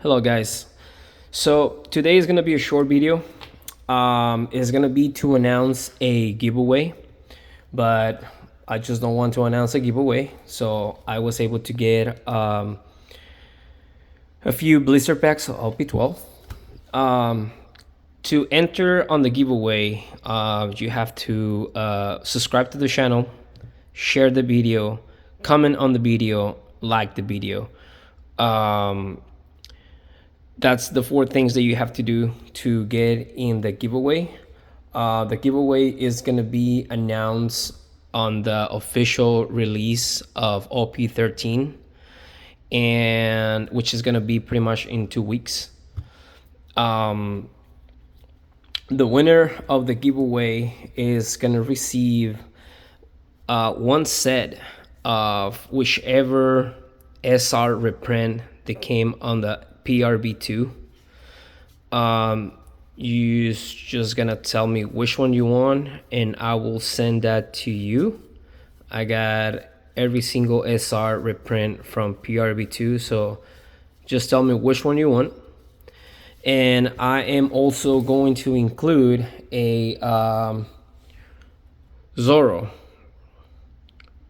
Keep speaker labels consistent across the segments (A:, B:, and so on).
A: Hello guys. So today is gonna be a short video. It's gonna be to announce a giveaway, but I just don't want to announce a giveaway. So I was able to get a few blister packs of OP12. To enter on the giveaway, you have to subscribe to the channel, share the video, comment on the video, like the video. That's the 4 things that you have to do to get in the giveaway. The giveaway is going to be announced on the official release of OP13, and which is going to be pretty much in 2 weeks. The winner of the giveaway is going to receive one set of whichever SR reprint that came on the PRB02. You just gonna tell me which one you want and I will send that to you. I got every single SR reprint from PRB2, so just tell me which one you want. And I am also going to include a Zoro,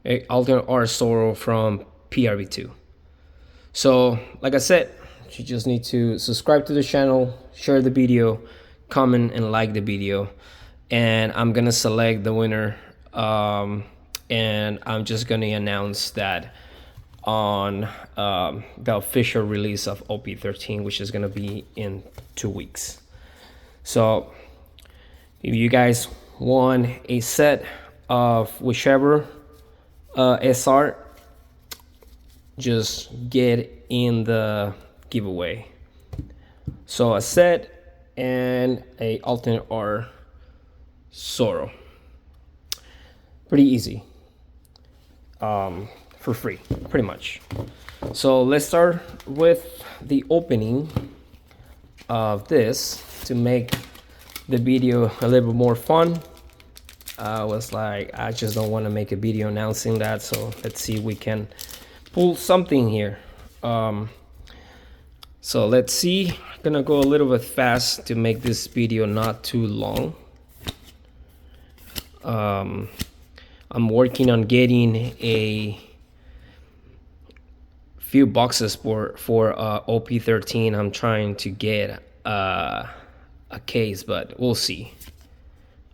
A: a alternate art Zoro from PRB2. So like I said, you just need to subscribe to the channel, share the video, comment and like the video, and I'm gonna select the winner, and I'm just gonna announce that on the official release of OP13, which is gonna be in 2 weeks. So if you guys want a set of whichever SR, just get in the giveaway. So a set and a alternate art Zoro, pretty easy, for free, pretty much. So let's start with the opening of this to make the video a little bit more fun. I was like, I just don't want to make a video announcing that, so let's see if we can pull something here. So let's see. I'm gonna go a little bit fast to make this video not too long. I'm working on getting a few boxes for OP13. I'm trying to get a case, but we'll see.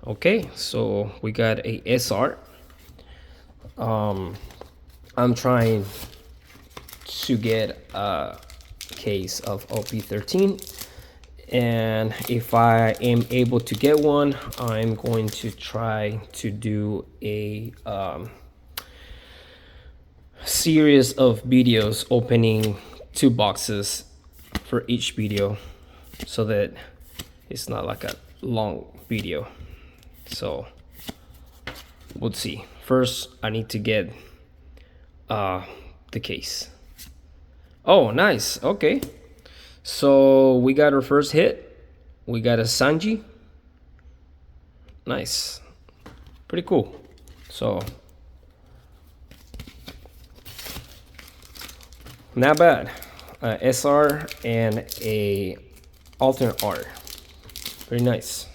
A: Okay, so we got a SR. I'm trying to get a case of OP13, and if I am able to get one, I'm going to try to do a series of videos opening 2 boxes for each video, so that it's not like a long video. So we'll see. First I need to get the case. Oh, nice. Okay, so we got our first hit. We got a Sanji. Nice, pretty cool. So not bad. SR and a alternate art, very nice.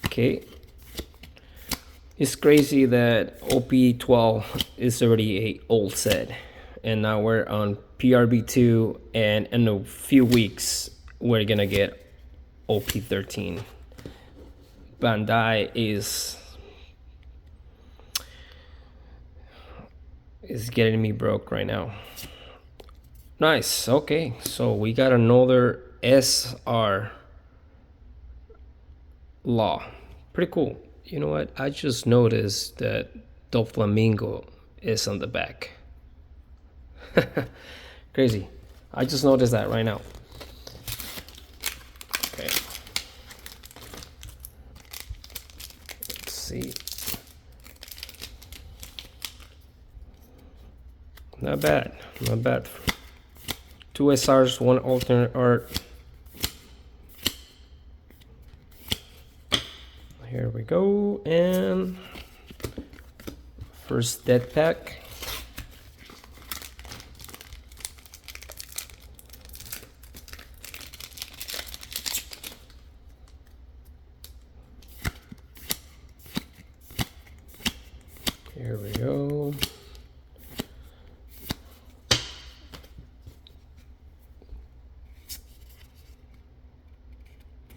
A: Okay, it's crazy that OP12 is already a old set, and now we're on PRB2, and in a few weeks we're gonna get OP13. Bandai is getting me broke right now. Nice. Okay, so we got another SR Law, pretty cool. You know what, I just noticed that Doflamingo is on the back. Crazy, I just noticed that right now. Okay, let's see. Not bad, not bad. 2 SRs, 1 alternate art. Here we go, and first dead pack.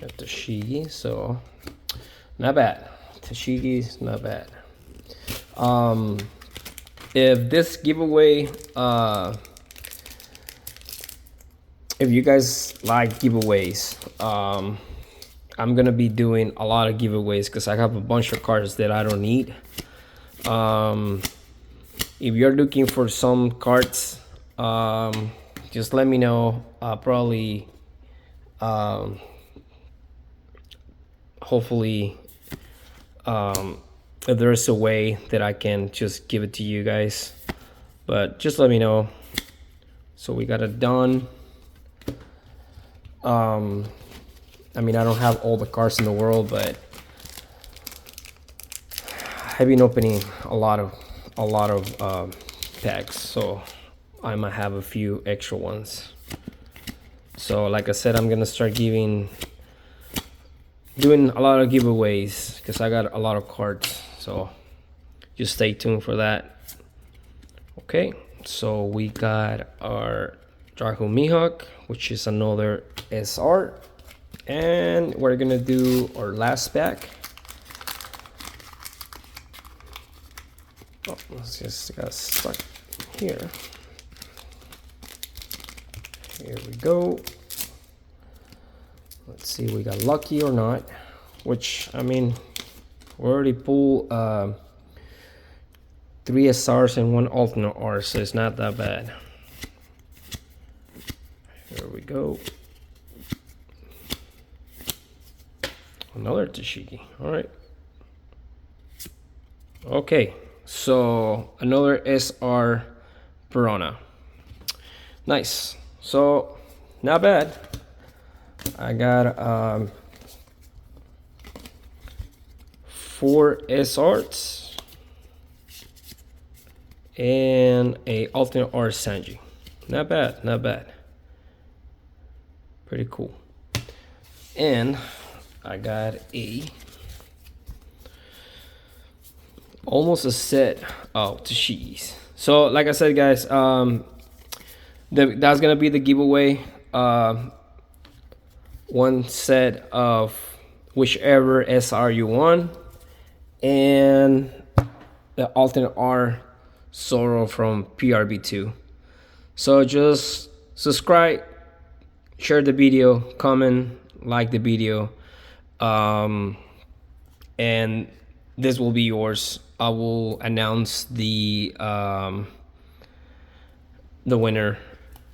A: a Toshigi, so not bad. Toshigi's not bad. If this giveaway, if you guys like giveaways, I'm gonna be doing a lot of giveaways because I have a bunch of cards that I don't need. If you're looking for some cards, just let me know. Probably, hopefully, if there's a way that I can just give it to you guys, but just let me know. So we got it done. I mean, I don't have all the cards in the world, but I've been opening a lot of packs, so I might have a few extra ones. So like I said, I'm gonna start doing a lot of giveaways because I got a lot of cards, so just stay tuned for that. Okay, so we got our Draco Mihawk, which is another SR, and we're gonna do our last pack. Oh, let's just got stuck here. Here we go. Let's see if we got lucky or not, which, I mean, we already pulled 3 SRs and 1 alternate R, so it's not that bad. Here we go. Another Toshigi. All right. Okay, so another SR Piranha. Nice. So not bad. I got 4 SRs and a alternate R Sanji. Not bad, not bad. Pretty cool. And I got almost a set of Toshigis. So like I said, guys, that's gonna be the giveaway. One set of whichever SR you want, and the alternate R Zoro from PRB02. So just subscribe, share the video, comment, like the video, and this will be yours. I will announce the winner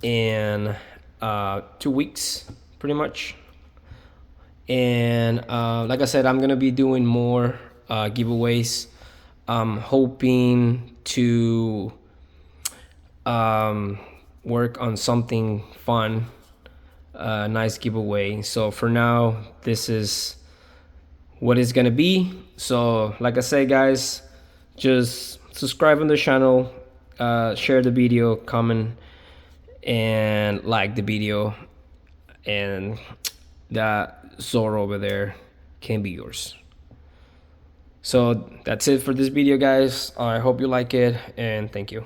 A: in 2 weeks, pretty much. And like I said, I'm gonna be doing more giveaways. I'm hoping to work on something fun, nice giveaway. So for now, this is what it's gonna be. So like I said, guys, just subscribe on the channel, share the video, comment, and like the video, and that Zoro over there can be yours. So that's it for this video, guys. I hope you like it, and thank you.